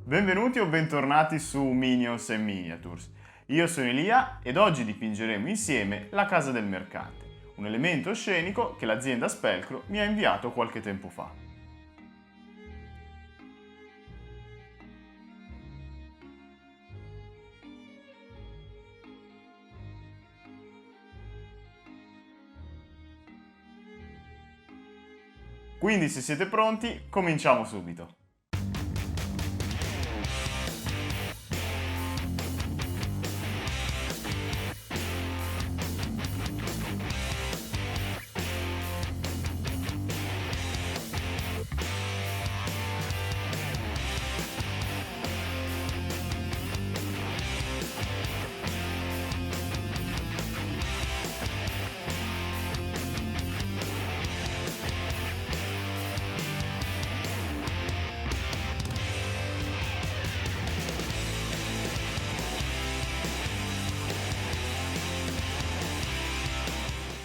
Benvenuti o bentornati su Minions and Miniatures. Io sono Elia ed oggi dipingeremo insieme la Casa del Mercante, un elemento scenico che l'azienda Spelcro mi ha inviato qualche tempo fa. Quindi se siete pronti, cominciamo subito.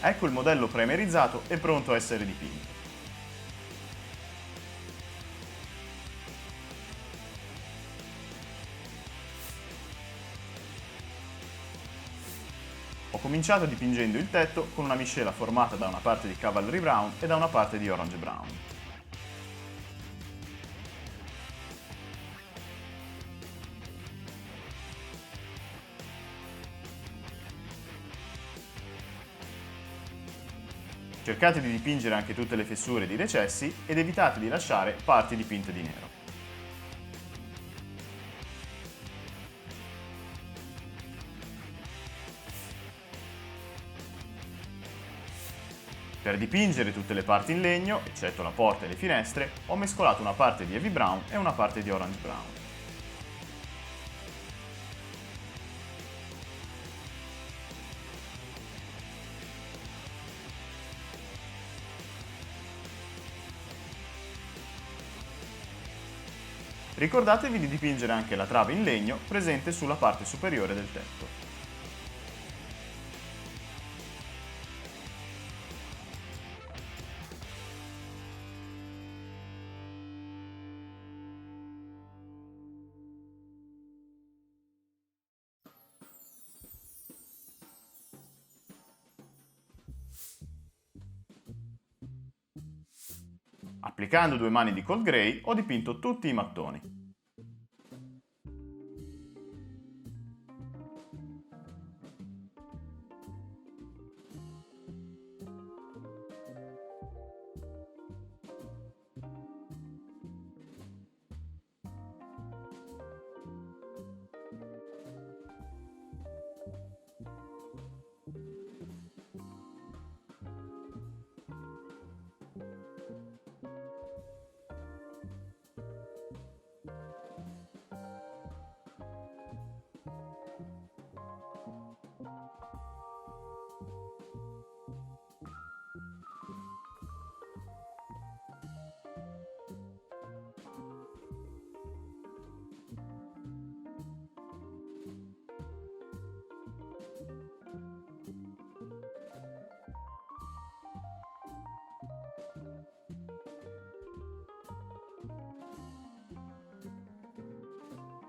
Ecco il modello premerizzato e pronto a essere dipinto. Ho cominciato dipingendo il tetto con una miscela formata da una parte di Cavalry Brown e da una parte di Orange Brown. Cercate di dipingere anche tutte le fessure ed i recessi ed evitate di lasciare parti dipinte di nero. Per dipingere tutte le parti in legno, eccetto la porta e le finestre, ho mescolato una parte di Heavy Brown e una parte di Orange Brown. Ricordatevi di dipingere anche la trave in legno presente sulla parte superiore del tetto. Applicando due mani di Cold Grey ho dipinto tutti i mattoni.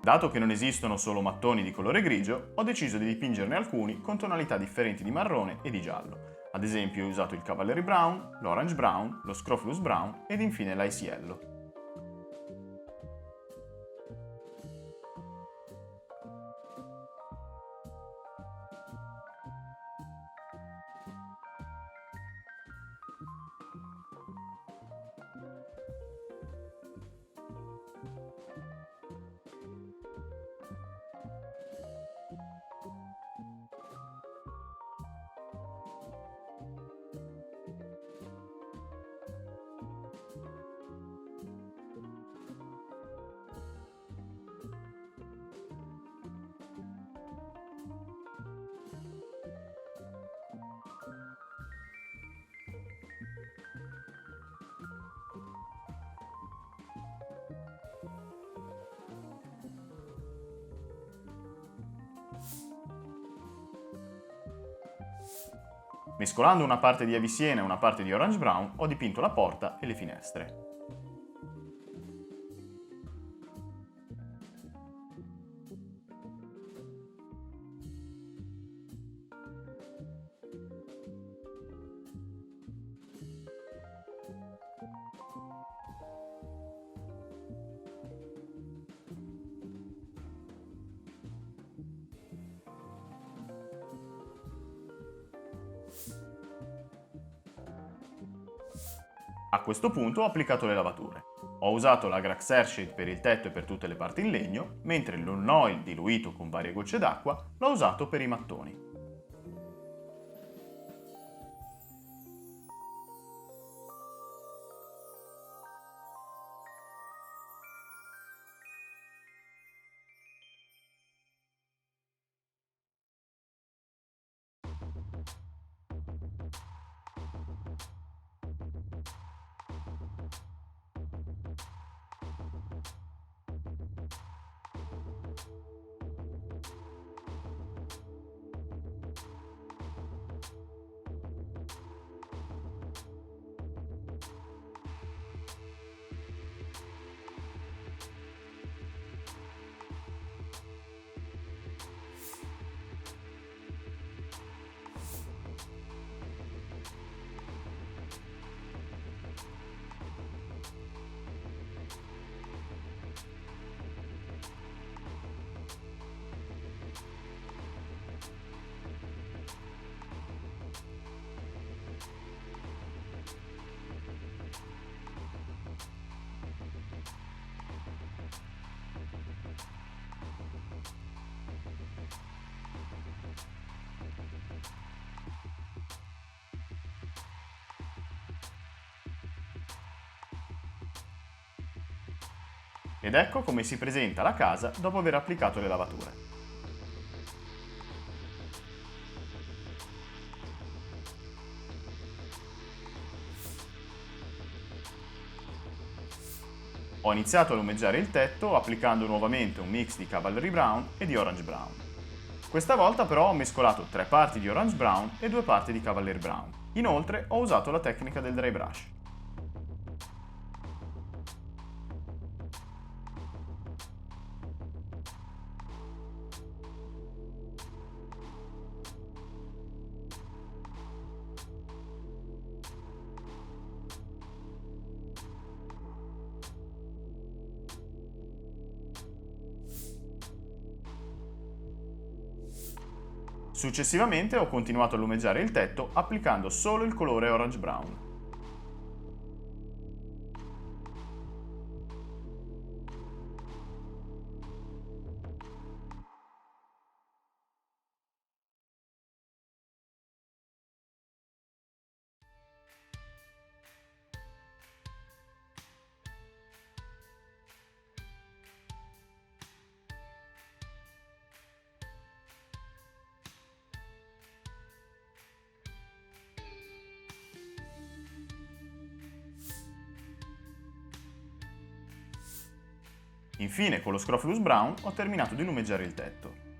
Dato che non esistono solo mattoni di colore grigio, ho deciso di dipingerne alcuni con tonalità differenti di marrone e di giallo. Ad esempio ho usato il Cavalry Brown, l'Orange Brown, lo Scrofulous Brown ed infine l'Ice Yellow. Mescolando una parte di Heavy Siena e una parte di Orange Brown ho dipinto la porta e le finestre. A questo punto ho applicato le lavature. Ho usato la Grax Airshade per il tetto e per tutte le parti in legno, mentre il Lawn Oil diluito con varie gocce d'acqua l'ho usato per i mattoni. Ed ecco come si presenta la casa dopo aver applicato le lavature. Ho iniziato a lumeggiare il tetto applicando nuovamente un mix di Cavalry Brown e di Orange Brown. Questa volta però ho mescolato 3 parti di Orange Brown e 2 parti di Cavalry Brown. Inoltre ho usato la tecnica del dry brush. Successivamente ho continuato a lumeggiare il tetto applicando solo il colore Orange Brown. Infine, con lo Scrofulous Brown ho terminato di lumeggiare il tetto.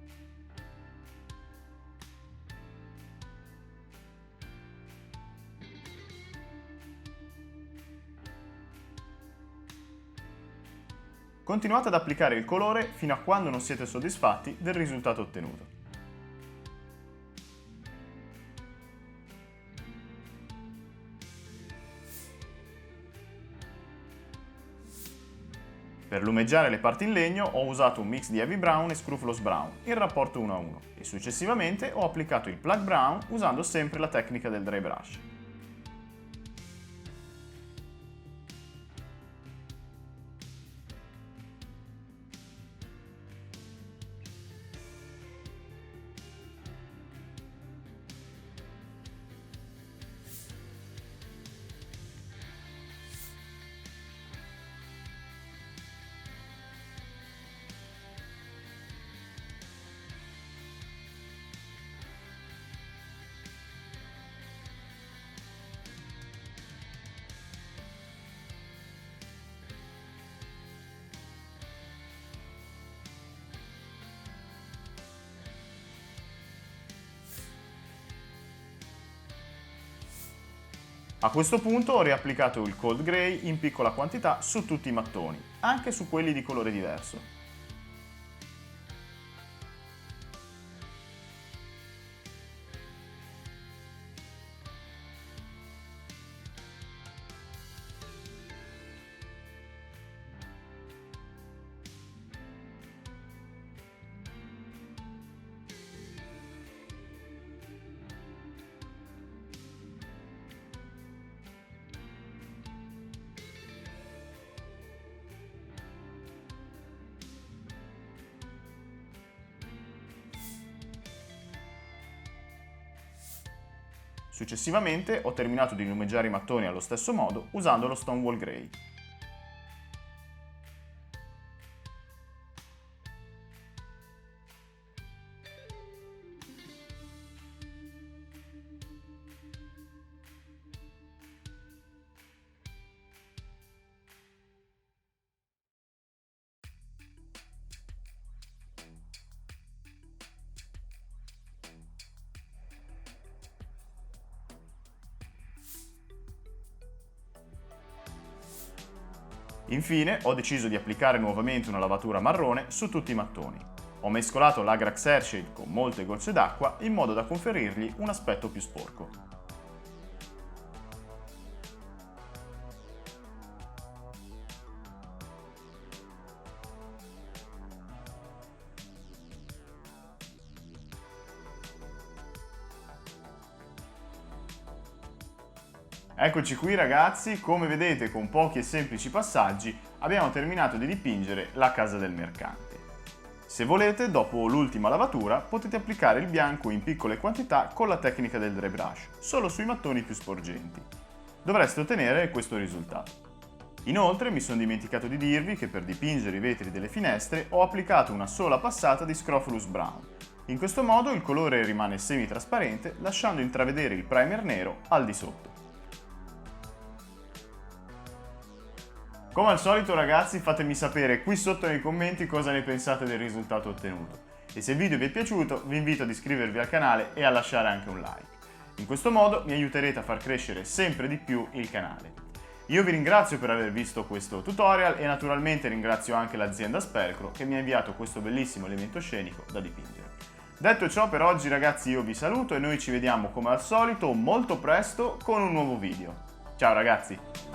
Continuate ad applicare il colore fino a quando non siete soddisfatti del risultato ottenuto. Per lumeggiare le parti in legno ho usato un mix di Heavy Brown e Scrufulous Brown in rapporto 1 a 1 e successivamente ho applicato il Plug Brown usando sempre la tecnica del dry brush. A questo punto ho riapplicato il Cold Grey in piccola quantità su tutti i mattoni, anche su quelli di colore diverso. Successivamente ho terminato di lumeggiare i mattoni allo stesso modo usando lo Stonewall Grey. Infine ho deciso di applicare nuovamente una lavatura marrone su tutti i mattoni. Ho mescolato l'Agrax Airshade con molte gocce d'acqua in modo da conferirgli un aspetto più sporco. Eccoci qui ragazzi, come vedete con pochi e semplici passaggi abbiamo terminato di dipingere la casa del mercante. Se volete, dopo l'ultima lavatura, potete applicare il bianco in piccole quantità con la tecnica del dry brush, solo sui mattoni più sporgenti. Dovreste ottenere questo risultato. Inoltre mi sono dimenticato di dirvi che per dipingere i vetri delle finestre ho applicato una sola passata di Scrofulous Brown. In questo modo il colore rimane semi-trasparente, lasciando intravedere il primer nero al di sotto. Come al solito ragazzi, fatemi sapere qui sotto nei commenti cosa ne pensate del risultato ottenuto. E se il video vi è piaciuto vi invito ad iscrivervi al canale e a lasciare anche un like. In questo modo mi aiuterete a far crescere sempre di più il canale. Io vi ringrazio per aver visto questo tutorial e naturalmente ringrazio anche l'azienda Spelcro che mi ha inviato questo bellissimo elemento scenico da dipingere. Detto ciò, per oggi ragazzi io vi saluto e noi ci vediamo come al solito molto presto con un nuovo video. Ciao ragazzi!